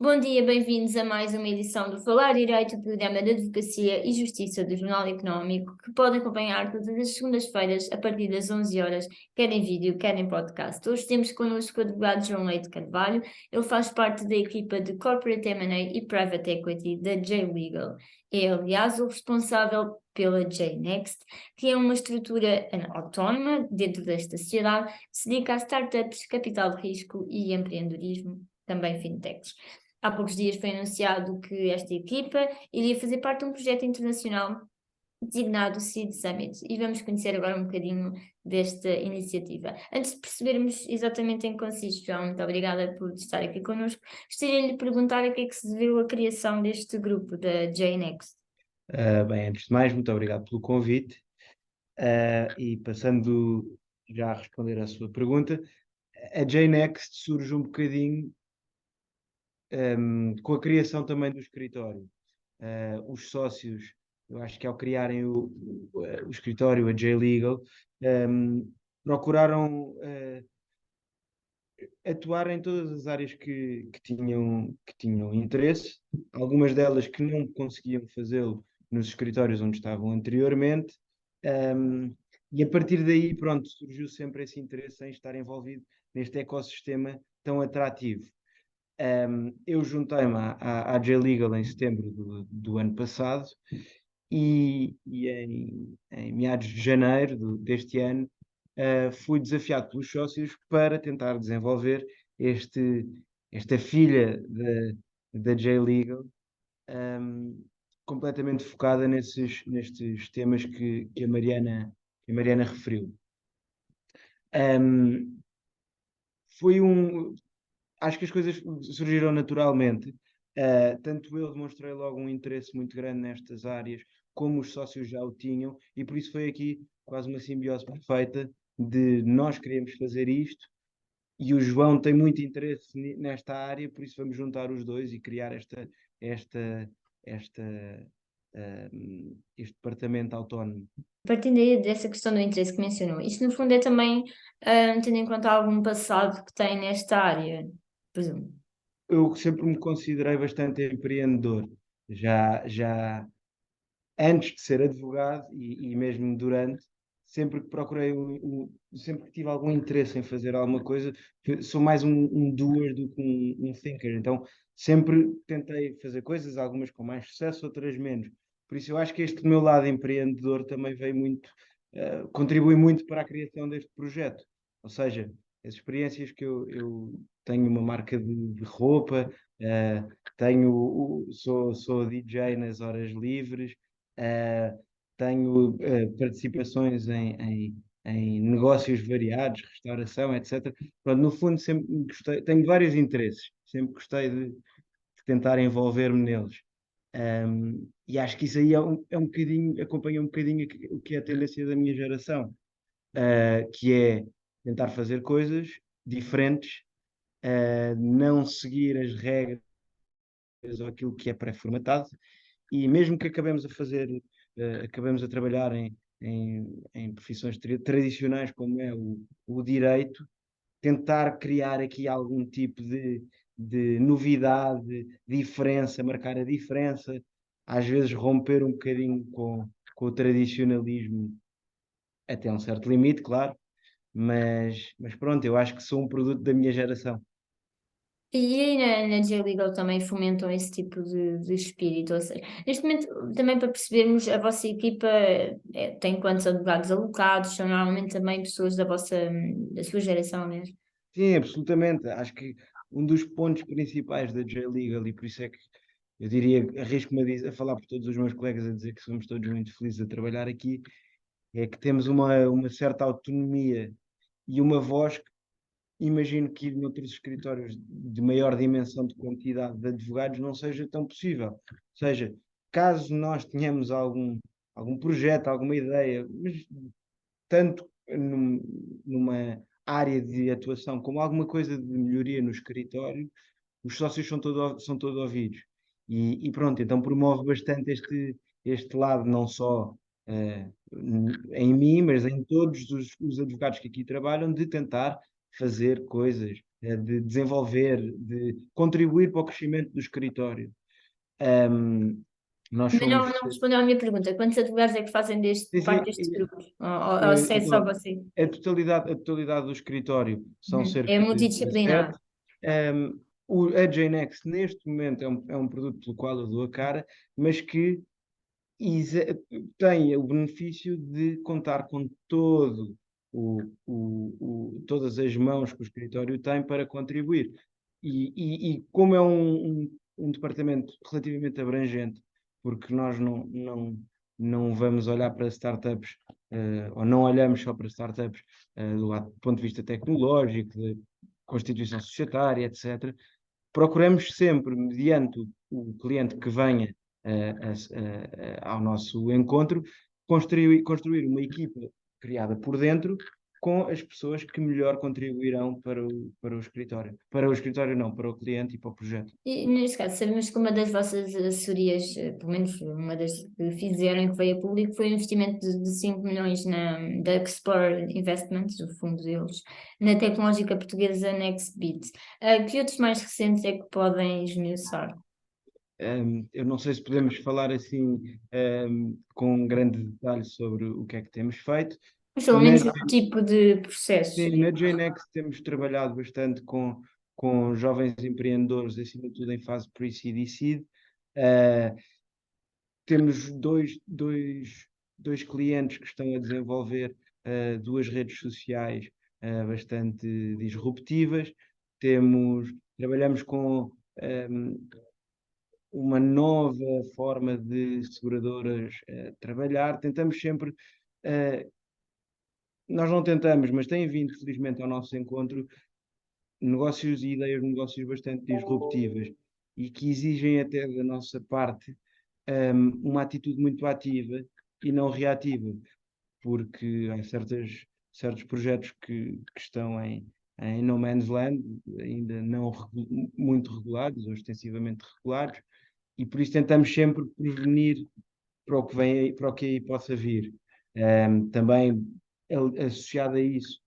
Bom dia, bem-vindos a mais uma edição do Falar Direito, o programa de Advocacia e Justiça do Jornal Económico, que podem acompanhar todas as segundas-feiras a partir das 11 horas, quer em vídeo, quer em podcast. Hoje temos connosco o advogado João Leite Carvalho. Ele faz parte da equipa de Corporate M&A e Private Equity da J-Legal. É, aliás, o responsável pela J-Next, que é uma estrutura autónoma dentro desta sociedade que se dedica a startups, capital de risco e empreendedorismo, também fintechs. Há poucos dias foi anunciado que esta equipa iria fazer parte de um projeto internacional designado Seed Summit e vamos conhecer agora um bocadinho desta iniciativa. Antes de percebermos exatamente em que consiste, João, muito obrigada por estar aqui connosco, gostaria de lhe perguntar a que é que se deveu a criação deste grupo da JNext. Bem, antes de mais, muito obrigado pelo convite. E passando já a responder à sua pergunta, a JNext surge um bocadinho com a criação também do escritório. Os sócios, eu acho que ao criarem o escritório, a J-Legal, procuraram atuar em todas as áreas que tinham interesse, algumas delas que não conseguiam fazê-lo nos escritórios onde estavam anteriormente, um, e a partir daí, pronto, surgiu sempre esse interesse em estar envolvido neste ecossistema tão atrativo. Eu juntei-me à J-Legal em setembro do ano passado e em meados de janeiro deste ano fui desafiado pelos sócios para tentar desenvolver este, esta filha da J-Legal, completamente focada nestes temas que a Mariana referiu. Um, foi um, Acho que as coisas surgiram naturalmente. Tanto eu demonstrei logo um interesse muito grande nestas áreas, como os sócios já o tinham, e por isso foi aqui quase uma simbiose perfeita de nós queremos fazer isto, e o João tem muito interesse nesta área, por isso vamos juntar os dois e criar esta, esta, este departamento autónomo. Partindo aí dessa questão do interesse que mencionou, isto no fundo é também tendo em conta algum passado que tem nesta área, presumo. Eu sempre me considerei bastante empreendedor. Já antes de ser advogado e mesmo durante, sempre que procurei, sempre que tive algum interesse em fazer alguma coisa, sou mais um doer do que um thinker. Então, sempre tentei fazer coisas, algumas com mais sucesso, outras menos. Por isso, eu acho que este meu lado empreendedor também veio muito, contribui muito para a criação deste projeto. Ou seja, as experiências que eu tenho uma marca de roupa, sou DJ nas horas livres. Uh, Tenho participações em negócios variados, restauração, etc. Pronto, no fundo, sempre gostei, tenho vários interesses, sempre gostei de tentar envolver-me neles. E acho que isso aí é um bocadinho, acompanha um bocadinho o que é a tendência da minha geração, que é tentar fazer coisas diferentes, não seguir as regras ou aquilo que é pré-formatado, e mesmo que acabemos a trabalhar em profissões tradicionais como é o direito, tentar criar aqui algum tipo de novidade, diferença, marcar a diferença, às vezes romper um bocadinho com o tradicionalismo até um certo limite, claro, mas pronto, eu acho que sou um produto da minha geração. E aí na J-Legal também fomentam esse tipo de espírito, ou seja, neste momento também para percebermos, a vossa equipa tem quantos advogados alocados, são normalmente também pessoas da sua geração, né? Sim, absolutamente. Acho que um dos pontos principais da J-Legal, e por isso é que eu diria, arrisco-me a falar por todos os meus colegas a dizer que somos todos muito felizes a trabalhar aqui, é que temos uma certa autonomia e uma voz que imagino que noutros escritórios de maior dimensão de quantidade de advogados não seja tão possível. Ou seja, caso nós tenhamos algum projeto, alguma ideia, mas tanto numa área de atuação como alguma coisa de melhoria no escritório, os sócios são todo ouvidos. E pronto, então promove bastante este lado, não só em mim, mas em todos os advogados que aqui trabalham, de tentar fazer coisas de desenvolver, de contribuir para o crescimento do escritório. Nós Mas não, somos. não respondeu à minha pergunta. Quantos advogados é que fazem Sim, parte sim, destes grupos? Ou se é só então, você? a totalidade do escritório são É cerca de multidisciplinar. 17. A JNX, neste momento, é um produto pelo qual eu dou a cara, mas que tem o benefício de contar com todas as mãos que o escritório tem para contribuir. E como é um departamento relativamente abrangente, porque nós não vamos olhar para startups, ou não olhamos só para startups, do ponto de vista tecnológico, de constituição societária, etc. Procuramos sempre, mediante o cliente que venha ao nosso encontro, construir uma equipa criada por dentro com as pessoas que melhor contribuirão para o escritório. Para o escritório não, para o cliente e para o projeto. E neste caso, sabemos que uma das vossas assessorias, pelo menos uma das que fizeram e que veio a público, foi um investimento de 5 milhões da Explore Investments, o fundo deles, na tecnológica portuguesa Nextbit. Que outros mais recentes é que podem esmiuçar? Eu não sei se podemos falar assim com grande detalhe sobre o que é que temos feito. Mas pelo Na, menos o tipo de processos. sim, na JNX temos trabalhado bastante com jovens empreendedores, acima de tudo em fase pre-seed e seed. Uh, Temos dois clientes que estão a desenvolver duas redes sociais bastante disruptivas. Trabalhamos com uma nova forma de seguradoras trabalhar. Tentamos sempre, nós não tentamos, mas tem vindo felizmente ao nosso encontro negócios e ideias de negócios bastante disruptivas e que exigem até da nossa parte uma atitude muito ativa e não reativa, porque há certos projetos que estão em no man's land, ainda não muito regulados ou extensivamente regulados, e por isso tentamos sempre prevenir para o que vem aí, para o que aí possa vir. Também associado a isso,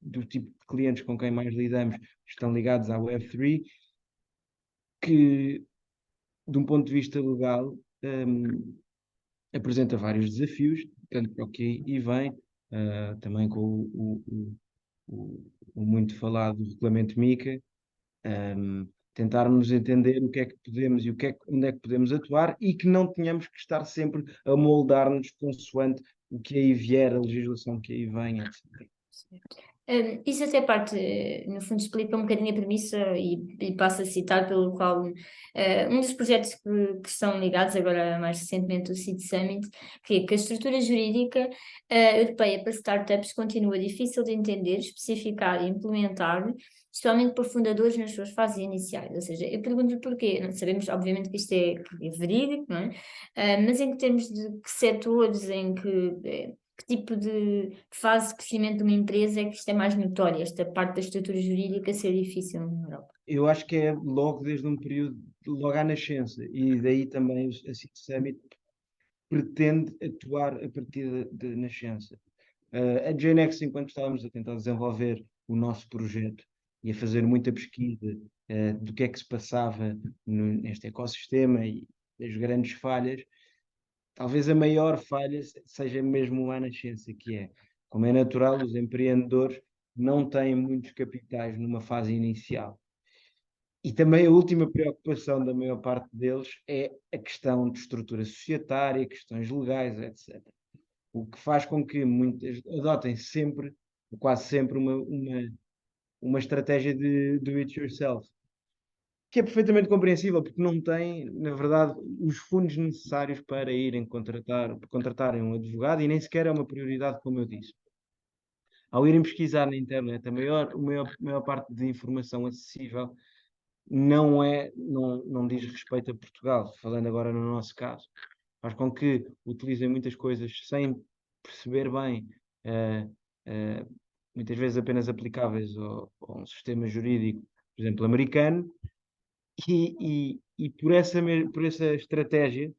do tipo de clientes com quem mais lidamos estão ligados à Web3, que, de um ponto de vista legal, apresenta vários desafios, tanto para o que aí vem, também com o muito falado regulamento MiCA, tentarmos entender o que é que podemos e onde é que podemos atuar e que não tenhamos que estar sempre a moldar-nos consoante o que aí vier, a legislação que aí vem, etc. Isso até parte, no fundo, explica um bocadinho a premissa e passo a citar pelo qual um dos projetos que estão ligados agora mais recentemente o Seed Summit, que a estrutura jurídica europeia para startups continua difícil de entender, especificar e implementar, especialmente por fundadores nas suas fases iniciais. Ou seja, eu pergunto-lhe porquê. Não sabemos, obviamente, que isto é verídico, não é? Mas em que termos de que setores, que tipo de fase de crescimento de uma empresa é que isto é mais notório, esta parte da estrutura jurídica ser difícil na Europa? Eu acho que é logo desde um período, logo à nascença, e daí também a Seed Summit pretende atuar a partir da nascença. A GeneX, enquanto estávamos a tentar desenvolver o nosso projeto e a fazer muita pesquisa do que é que se passava neste ecossistema e das grandes falhas, talvez a maior falha seja mesmo a nascença, que é, como é natural, os empreendedores não têm muitos capitais numa fase inicial. E também a última preocupação da maior parte deles é a questão de estrutura societária, questões legais, etc. O que faz com que muitas adotem sempre, quase sempre, uma estratégia de do it yourself, que é perfeitamente compreensível, porque não têm, na verdade, os fundos necessários para irem contratarem um advogado e nem sequer é uma prioridade, como eu disse. Ao irem pesquisar na internet, a maior parte de informação acessível não diz respeito a Portugal, falando agora no nosso caso. Faz com que utilizem muitas coisas sem perceber bem, eh, eh, muitas vezes apenas aplicáveis a um sistema jurídico, por exemplo, americano, e por essa estratégia,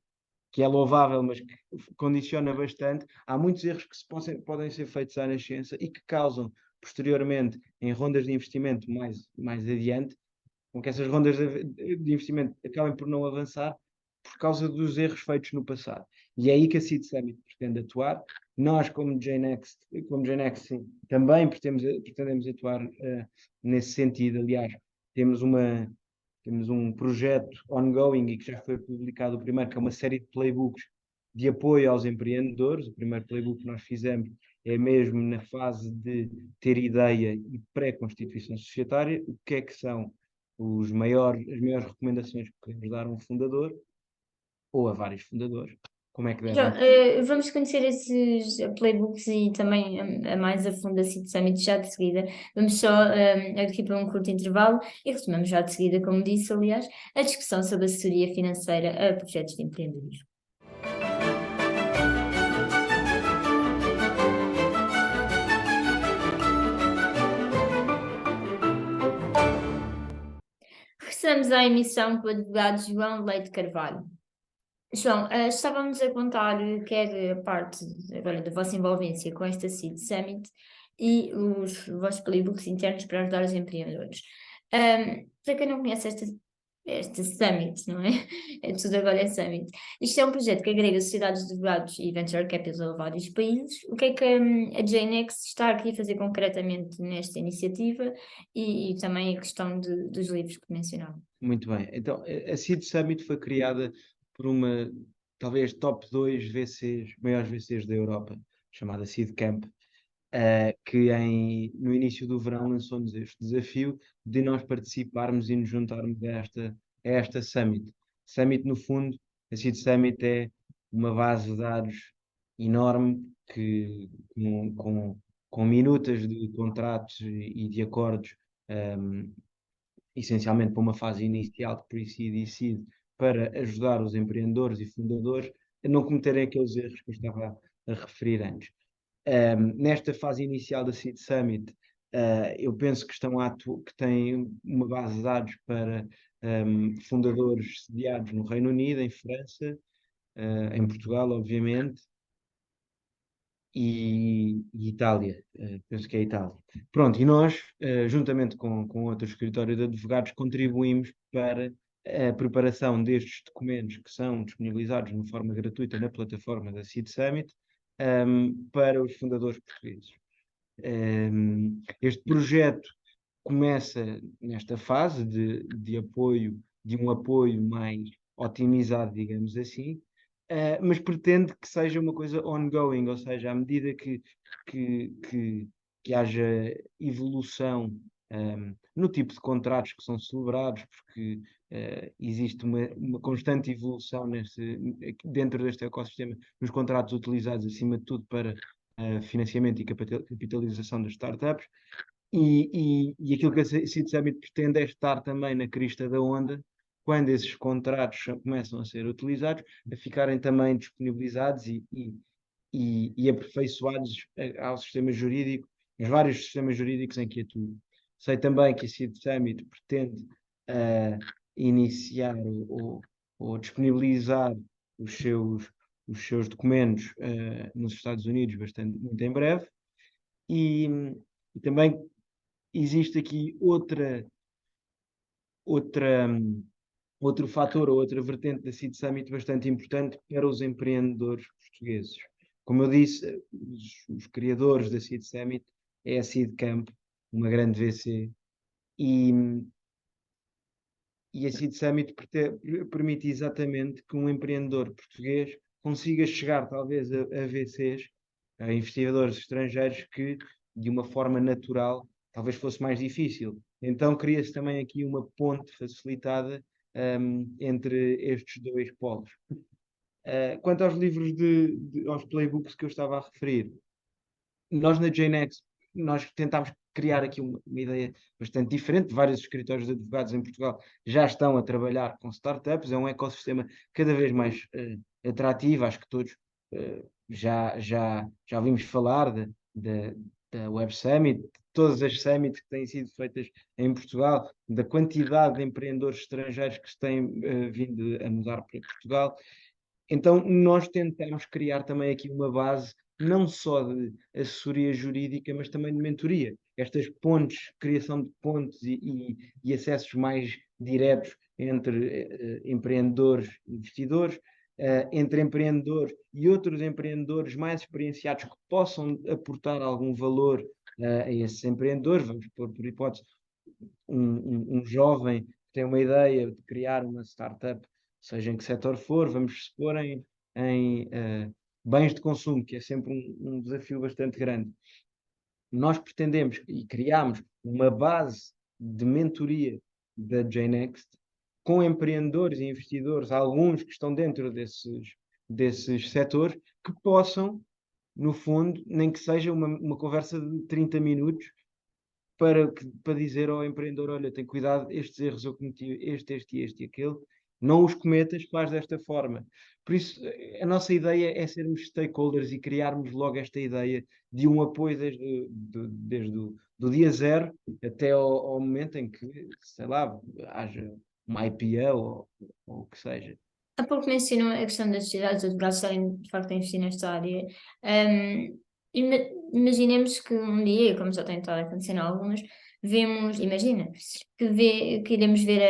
que é louvável, mas que condiciona bastante, há muitos erros que podem ser feitos à nascença e que causam posteriormente em rondas de investimento mais adiante, com que essas rondas de investimento acabem por não avançar por causa dos erros feitos no passado. E é aí que a Seed Summit pretende atuar. Nós, como JNext, sim, também pretendemos atuar nesse sentido. Aliás, temos um projeto ongoing e que já foi publicado o primeiro, que é uma série de playbooks de apoio aos empreendedores. O primeiro playbook que nós fizemos é mesmo na fase de ter ideia e pré-constituição societária. O que é que são as maiores recomendações que podemos dar a um fundador ou a vários fundadores? Como é que Então, devem... vamos conhecer esses playbooks e também a mais a fundo a Seed Summit já de seguida. Vamos só aqui para um curto intervalo e retomamos já de seguida, como disse, aliás, a discussão sobre assessoria financeira a projetos de empreendedorismo. Regressamos à emissão com o advogado João Leite Carvalho. João, estávamos a contar que é a parte agora da vossa envolvência com esta Seed Summit e os vossos playbooks internos para ajudar os empreendedores. Para quem não conhece esta Summit, não é? É tudo agora é Summit. Isto é um projeto que agrega sociedades de advogados e venture capital a vários países. O que é que a JNext está aqui a fazer concretamente nesta iniciativa e também a questão dos livros que mencionava? Muito bem. Então, a Seed Summit foi criada por uma, talvez, top 2 VCs, maiores VCs da Europa, chamada Seed Camp, que no início do verão lançou-nos este desafio de nós participarmos e nos juntarmos a esta Summit. Summit, no fundo, a Seed Summit é uma base de dados enorme com minutas de contratos e de acordos, essencialmente para uma fase inicial de pre-seed e seed, para ajudar os empreendedores e fundadores a não cometerem aqueles erros que eu estava a referir antes. Nesta fase inicial da Seed Summit, eu penso que que têm uma base de dados para fundadores sediados no Reino Unido, em França, em Portugal, obviamente, e Itália. Penso que é Itália. Pronto, e nós, juntamente com outro escritório de advogados, contribuímos para a preparação destes documentos que são disponibilizados de forma gratuita na plataforma da Seed Summit, para os fundadores portugueses. Este projeto começa nesta fase de apoio, de um apoio mais otimizado, digamos assim, mas pretende que seja uma coisa ongoing, ou seja, à medida que, que, que haja evolução no tipo de contratos que são celebrados, porque existe uma constante evolução dentro deste ecossistema, nos contratos utilizados, acima de tudo, para financiamento e capitalização das startups. E aquilo que a Seed Summit pretende é estar também na crista da onda, quando esses contratos começam a ser utilizados, a ficarem também disponibilizados e aperfeiçoados ao sistema jurídico, aos vários sistemas jurídicos em que atuam. Sei também que a Seed Summit pretende iniciar ou disponibilizar os seus documentos nos Estados Unidos muito em breve. E também existe aqui outro fator ou outra vertente da Seed Summit bastante importante para os empreendedores portugueses. Como eu disse, os criadores da Seed Summit é a Seed Camp, uma grande VC, e a Seed Summit permite exatamente que um empreendedor português consiga chegar talvez a VCs, a investidores estrangeiros, que de uma forma natural talvez fosse mais difícil. Então cria-se também aqui uma ponte facilitada entre estes dois polos. Quanto aos livros aos playbooks que eu estava a referir, nós na JNext nós tentámos criar aqui uma ideia bastante diferente. Vários escritórios de advogados em Portugal já estão a trabalhar com startups, é um ecossistema cada vez mais atrativo. Acho que todos já ouvimos falar da Web Summit, de todas as summits que têm sido feitas em Portugal, da quantidade de empreendedores estrangeiros que se têm vindo a mudar para Portugal. Então, nós tentamos criar também aqui uma base não só de assessoria jurídica, mas também de mentoria. Estas pontes, criação de pontes e acessos mais diretos entre empreendedores e investidores, entre empreendedores e outros empreendedores mais experienciados que possam aportar algum valor a esses empreendedores. Vamos pôr, por hipótese, um jovem que tem uma ideia de criar uma startup, seja em que setor for, vamos supor em bens de consumo, que é sempre um desafio bastante grande. Nós pretendemos e criamos uma base de mentoria da JNext com empreendedores e investidores, alguns que estão dentro desses setores, que possam, no fundo, nem que seja uma conversa de 30 minutos, para dizer ao empreendedor: olha, tem cuidado, estes erros eu cometi, este e aquele, não os cometas, faz desta forma. Por isso, a nossa ideia é sermos stakeholders e criarmos logo esta ideia de um apoio desde do dia zero até ao momento em que, sei lá, haja uma IPO ou o que seja. Há pouco mencionou a questão das sociedades advogados estarem de facto a investir nesta área. Imaginemos que um dia, como já tem estado a acontecer em alguns, imagina, que iremos ver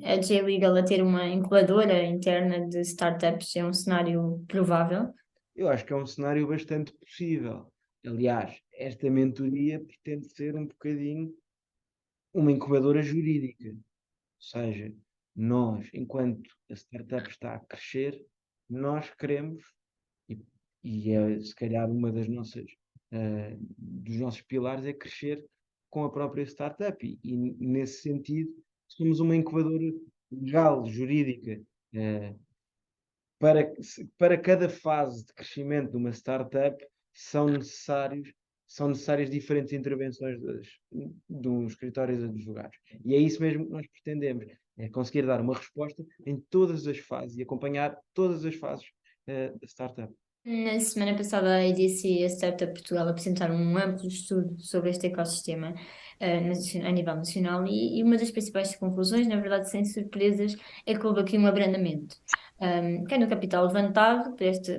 a J-Legal a ter uma incubadora interna de startups, é um cenário provável. Eu acho que é um cenário bastante possível. Aliás, esta mentoria pretende ser um bocadinho uma incubadora jurídica. Ou seja, nós, enquanto a startup está a crescer, nós queremos, e é se calhar uma dos nossos pilares, é crescer com a própria startup. E nesse sentido, somos uma incubadora legal, jurídica. Para cada fase de crescimento de uma startup são necessárias diferentes intervenções dos escritórios de advogados. E é isso mesmo que nós pretendemos, é conseguir dar uma resposta em todas as fases e acompanhar todas as fases da startup. Na semana passada, a EDC e a Startup Portugal apresentaram um amplo estudo sobre este ecossistema a nível nacional e uma das principais conclusões, na verdade, sem surpresas, é que houve aqui um abrandamento, quer no capital levantado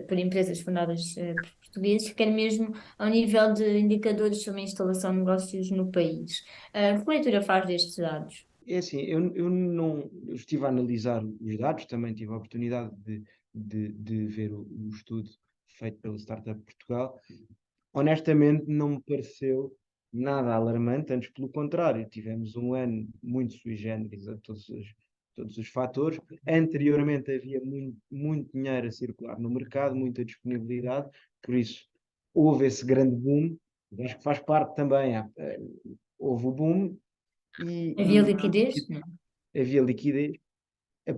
por empresas fundadas por portugueses, quer mesmo ao nível de indicadores sobre a instalação de negócios no país. Que leitura faz destes dados? É assim, eu estive a analisar os dados, também tive a oportunidade de ver o estudo feito pela Startup Portugal. Honestamente, não me pareceu nada alarmante, antes pelo contrário, tivemos um ano muito sui generis a todos os fatores. Anteriormente havia muito dinheiro a circular no mercado, muita disponibilidade, por isso houve esse grande boom. Acho que faz parte também, houve o boom Havia e liquidez? Não. havia liquidez.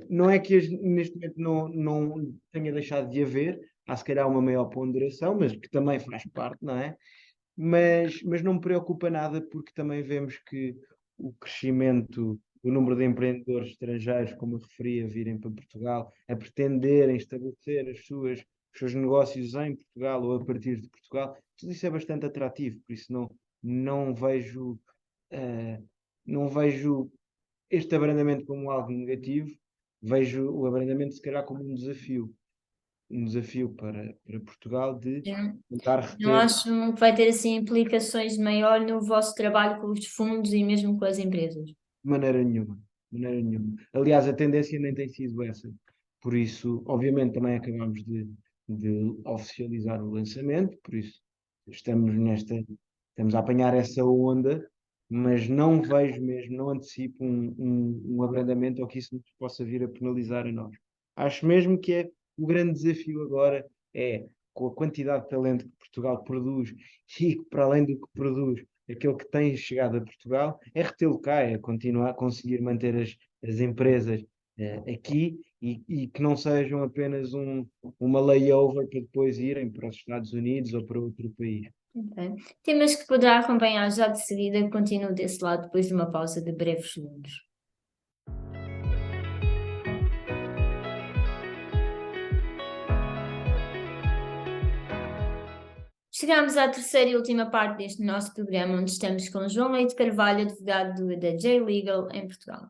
Não é que neste momento não tenha deixado de haver, há se calhar uma maior ponderação, mas que também faz parte, não é? Mas não me preocupa nada, porque também vemos que o crescimento do número de empreendedores estrangeiros, como eu referi, a virem para Portugal, a pretenderem estabelecer os seus negócios em Portugal ou a partir de Portugal, tudo isso é bastante atrativo, por isso não vejo, eh, não vejo este abrandamento como algo negativo, vejo o abrandamento se calhar como um desafio para Portugal de tentar Não reter. acho que vai ter assim implicações maior no vosso trabalho com os fundos e mesmo com as empresas. De maneira nenhuma, de maneira nenhuma. Aliás, a tendência nem tem sido essa. Por isso, obviamente, também acabamos de oficializar o lançamento, por isso estamos a apanhar essa onda, mas não vejo mesmo, não antecipo um abrandamento ou que isso nos possa vir a penalizar a nós. Acho mesmo que o grande desafio agora é, com a quantidade de talento que Portugal produz e que, para além do que produz, aquele que tem chegado a Portugal, é retê-lo cá, é continuar a conseguir manter as empresas aqui e que não sejam apenas uma layover para depois irem para os Estados Unidos ou para outro país. Ok. Temas que poderá acompanhar já de seguida, continuo desse lado depois de uma pausa de breves segundos. Chegamos à terceira e última parte deste nosso programa, onde estamos com João Leite Carvalho, advogado da J-Legal em Portugal.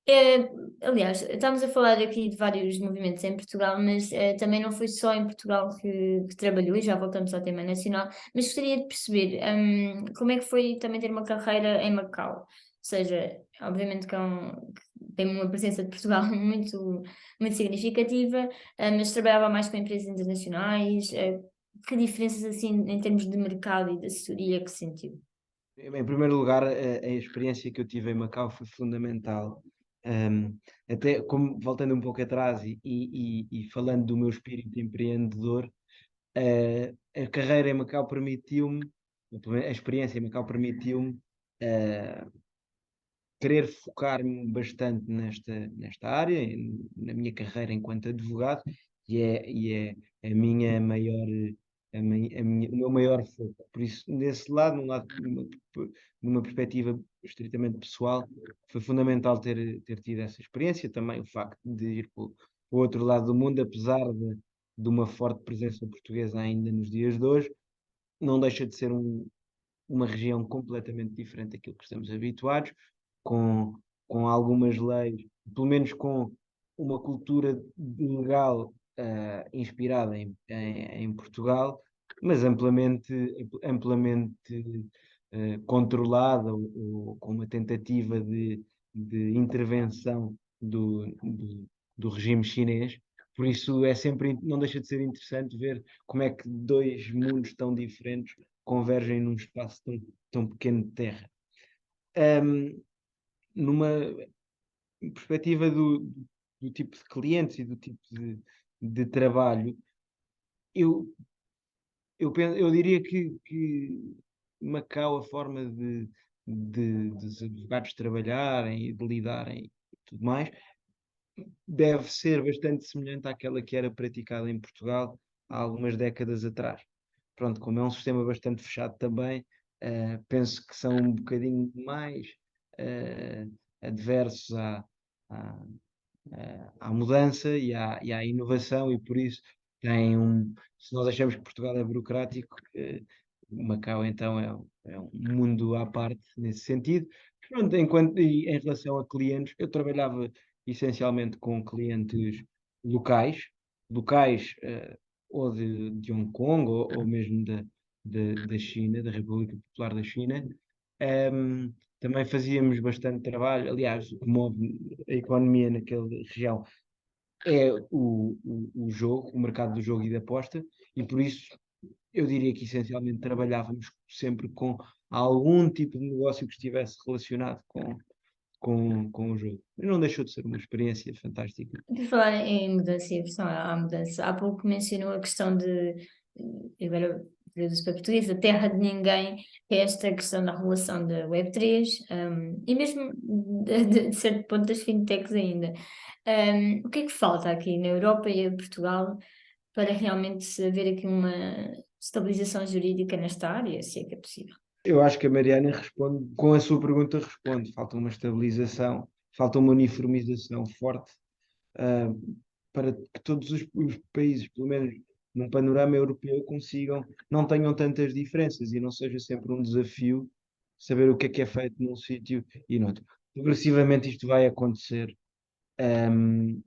É, aliás, estamos a falar aqui de vários movimentos em Portugal, mas também não foi só em Portugal que trabalhou, e já voltamos ao tema nacional, mas gostaria de perceber como é que foi também ter uma carreira em Macau. Ou seja, obviamente que tem uma presença de Portugal muito significativa, mas trabalhava mais com empresas internacionais. Que diferenças assim em termos de mercado e de assessoria que sentiu? Em primeiro lugar, a experiência que eu tive em Macau foi fundamental. Até como voltando um pouco atrás e falando do meu espírito empreendedor, a carreira em Macau permitiu-me, a experiência em Macau permitiu-me eh, querer focar-me bastante nesta área, na minha carreira enquanto advogado, e é a minha maior, o meu maior foco. Por isso, nesse lado, numa perspectiva estritamente pessoal, foi fundamental ter tido essa experiência. Também o facto de ir para o outro lado do mundo, apesar de uma forte presença portuguesa ainda nos dias de hoje, não deixa de ser uma região completamente diferente daquilo que estamos habituados, com, com algumas leis, pelo menos com uma cultura legal inspirada em Portugal, mas amplamente controlada ou com uma tentativa de intervenção do regime chinês. Por isso é sempre, não deixa de ser interessante ver como é que dois mundos tão diferentes convergem num espaço tão pequeno de terra. Ahm, Numa perspectiva do tipo de clientes e do tipo de trabalho, eu, eu diria que Macau, a forma dos advogados trabalharem e de lidarem e tudo mais, deve ser bastante semelhante àquela que era praticada em Portugal há algumas décadas atrás. Pronto, como é um sistema bastante fechado também, penso que são um bocadinho mais eh, adversos à, à mudança e à inovação, e por isso se nós achamos que Portugal é burocrático, Macau então é um mundo à parte nesse sentido. Pronto, e em relação a clientes, eu trabalhava essencialmente com clientes locais, ou de Hong Kong, ou mesmo da China, da República Popular da China. Também fazíamos bastante trabalho, aliás, o que move a economia naquela região é o jogo, o mercado do jogo e da aposta, e por isso eu diria que essencialmente trabalhávamos sempre com algum tipo de negócio que estivesse relacionado com o jogo. E não deixou de ser uma experiência fantástica. Por falar em mudança e aversão à mudança, há pouco mencionou a questão agora traduzo para português, a terra de ninguém, que é esta questão da regulação da Web3, e mesmo de certo ponto das fintechs ainda. O que é que falta aqui na Europa e em Portugal para realmente haver aqui uma estabilização jurídica nesta área, se é que é possível? Eu acho que a Mariana responde, com a sua pergunta responde, falta uma estabilização, falta uma uniformização forte, ah, para que todos os países, pelo menos num panorama europeu, consigam, não tenham tantas diferenças e não seja sempre um desafio saber o que é feito num sítio e noutro. Progressivamente isto vai acontecer. Ahm,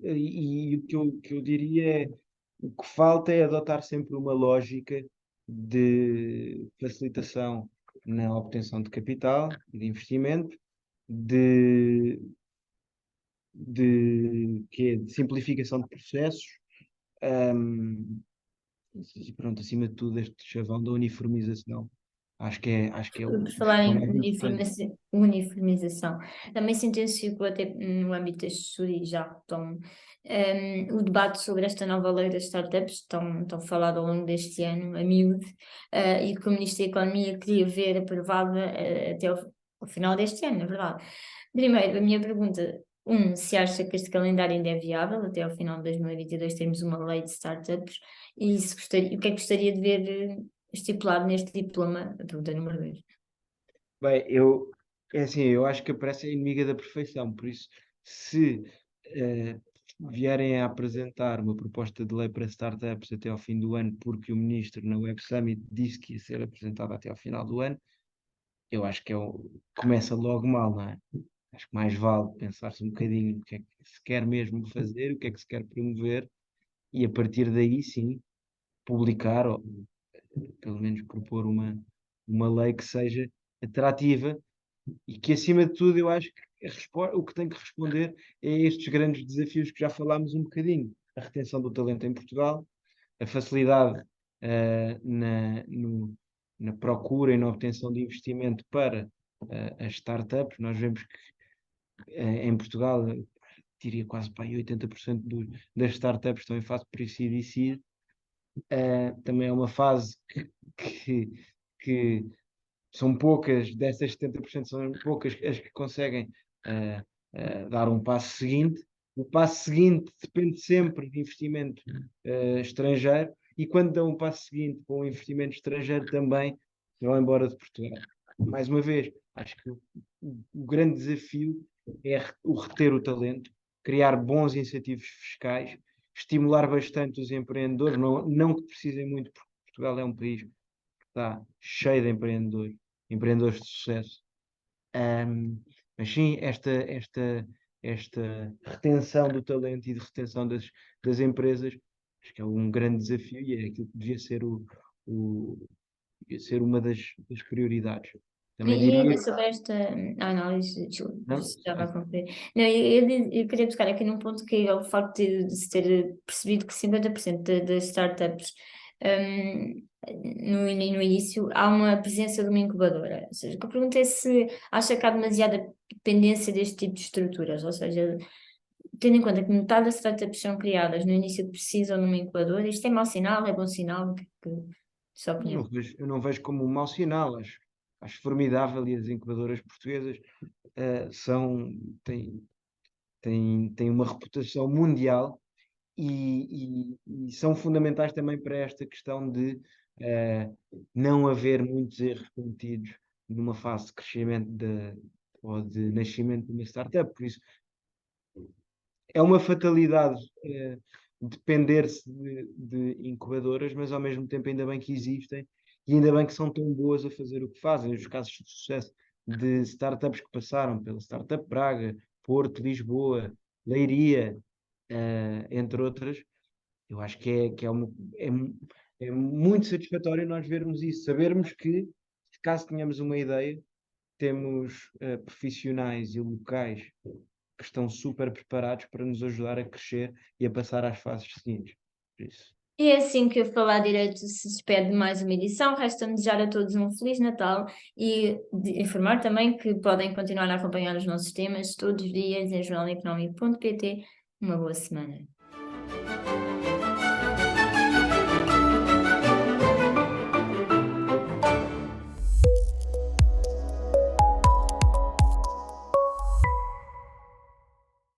e o que eu diria é, o que falta é adotar sempre uma lógica de facilitação na obtenção de capital e de investimento, de, de simplificação de processos, ahm, e pronto, acima de tudo, este chavão da uniformização. Acho que é o Por falar o em mais importante. uniformização, também se intensificou até no âmbito das assessoria já retomo, o debate sobre esta nova lei das startups, tão falado ao longo deste ano, a miúde, e que o Ministro da Economia queria ver aprovada até ao final deste ano, na verdade. Primeiro, a minha pergunta, se acha que este calendário ainda é viável, até ao final de 2022 termos uma lei de startups, e se gostaria, o que é que gostaria de ver estipulado neste diploma? A pergunta número 2. Bem, é assim, eu acho que a pressa é inimiga da perfeição, por isso, se eh, vierem a apresentar uma proposta de lei para startups até ao fim do ano, porque o ministro na Web Summit disse que ia ser apresentada até ao final do ano, eu acho que começa logo mal, não é? Acho que mais vale pensar-se um bocadinho o que é que se quer mesmo fazer, o que é que se quer promover, e a partir daí sim publicar, ou pelo menos propor uma lei que seja atrativa e que, acima de tudo, eu acho que o que tem que responder é estes grandes desafios que já falámos um bocadinho. A retenção do talento em Portugal, a facilidade na procura e na obtenção de investimento para as startups. Nós vemos que em Portugal, diria quase para aí 80% das startups estão em fase de pre-seed e seed. Também é uma fase que, que são poucas, dessas 70% são poucas as que conseguem dar um passo seguinte. O passo seguinte depende sempre de investimento estrangeiro, e quando dão um passo seguinte com o investimento estrangeiro também vão embora de Portugal. Mais uma vez, acho que o grande desafio é o reter o talento, criar bons incentivos fiscais, estimular bastante os empreendedores, não que precisem muito, porque Portugal é um país que está cheio de empreendedores de sucesso. Mas sim, esta retenção do talento e de retenção das empresas, acho que é um grande desafio e é aquilo que devia ser, devia ser uma das prioridades. Também E diria ainda que sobre esta análise, desculpa, não, estava a concluir. Não, eu queria buscar aqui num ponto que é o facto de se ter percebido que 50% das startups no início há uma presença de uma incubadora. Ou seja, o que eu pergunto é se acha que há demasiada dependência deste tipo de estruturas, ou seja, tendo em conta que metade das startups são criadas no início que precisam de uma incubadora, isto é mau sinal, é bom sinal? Sua opinião? eu não vejo como um mau sinal, acho formidável, e as incubadoras portuguesas são, têm uma reputação mundial e são fundamentais também para esta questão de não haver muitos erros cometidos numa fase de crescimento ou de nascimento de uma startup. Por isso, é uma fatalidade depender-se de incubadoras, mas ao mesmo tempo ainda bem que existem e ainda bem que são tão boas a fazer o que fazem. Os casos de sucesso de startups que passaram pela Startup Braga, Porto, Lisboa, Leiria, entre outras, eu acho é, é muito satisfatório nós vermos isso, sabermos que, caso tenhamos uma ideia, temos profissionais e locais que estão super preparados para nos ajudar a crescer e a passar às fases seguintes. Por isso, E é assim que o Falar Direito se despede de mais uma edição. Resta-me desejar a todos um Feliz Natal e informar também que podem continuar a acompanhar os nossos temas todos os dias em jornaleconómico.pt. Uma boa semana.